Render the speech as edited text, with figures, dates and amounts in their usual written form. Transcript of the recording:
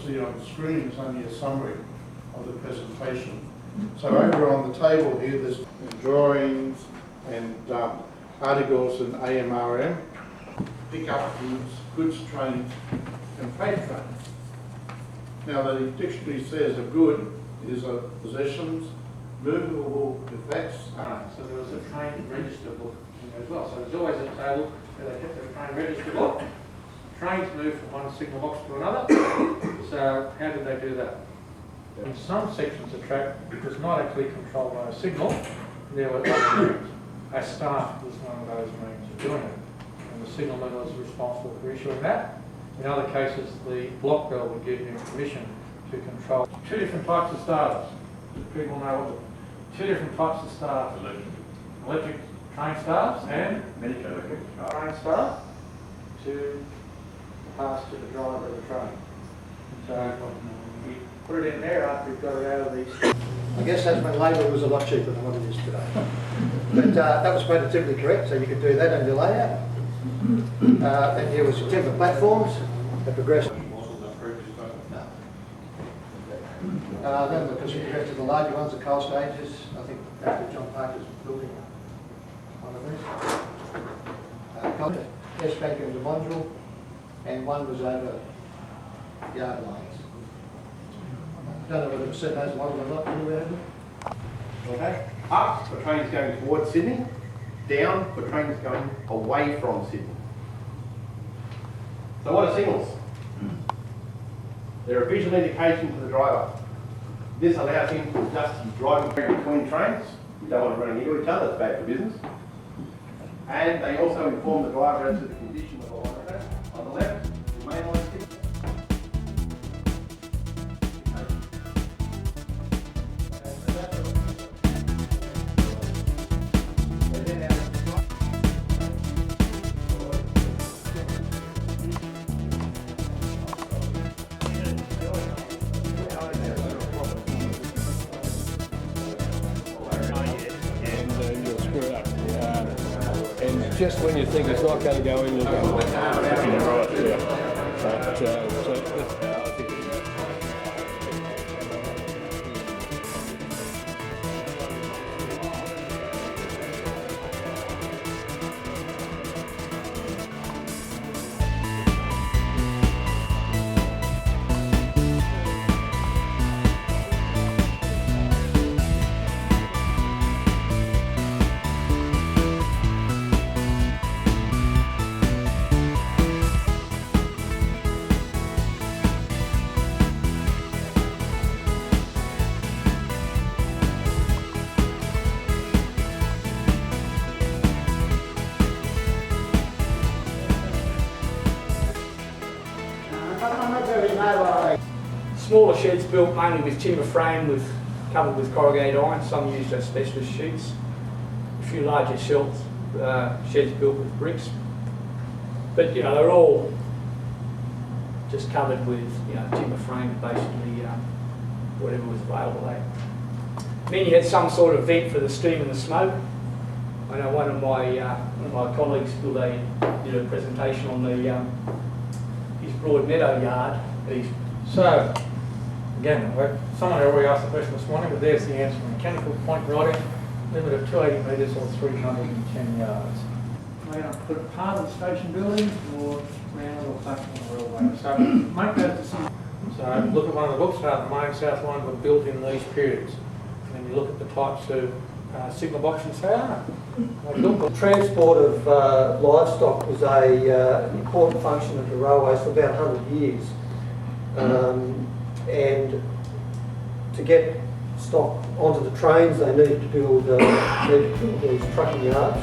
see on the screen is only a summary of the presentation. So over on the table here, there's drawings and articles in AMRM, pick up goods trains and freight trains. Now the dictionary says a good is a possessions, movable effects. So there was a train register book in there as well. So there's always a table where they kept the train register book. Trains move from one signal box to another. So how did they do that? In some sections of track, it was not actually controlled by a signal. There were other means. A staff was one of those means of doing it. And the signalman was responsible for issuing that. In other cases, the block bell would give him permission to control. Two different types of starters. People know what two different types of starters. Electric train starters and electric train start to pass to the driver of the train. So we put it in there after we've got it out of these. I guess that's when labour was a lot cheaper than what it is today. But that was relatively correct, so you could do that in your layout. And here was timber platforms that progressed. Then because we progressed to the larger ones, the coal stages, I think after John Parker's building one of these. S-Bank was a module, and one was over yard lines. I don't know whether it was set as model or not, anywhere. Okay. Up for trains going towards Sydney, down for trains going away from Sydney. So what are signals? They're a visual indication to the driver. This allows him to adjust his driving between trains. You don't want to run into each other, it's bad for business. And they also inform the driver as to the condition of the line. On the left, the main line signal. And just when you think it's not going to go in, you'll go right, yeah. But, so that's how I think Smaller sheds built mainly with timber frame covered with corrugated iron, some used as specialist sheets. A few larger sheds built with bricks. But you know, they're all just covered with timber frame, basically whatever was available there. Then you had some sort of vent for the steam and the smoke. I know one of my colleagues did a presentation on his Broad Meadow yard. So, again, someone already asked the question this morning, but there's the answer. Mechanical point routing, limit of 280 metres or 310 yards. We're going to put it part of the station building or round or platform railway. So, make those decisions. So, look at one of the books, the main south line were built in these periods. And then you look at the types of signal boxes they are. The transport of livestock was an important function of the railways for about 100 years. And to get stock onto the trains, they needed to build these trucking yards.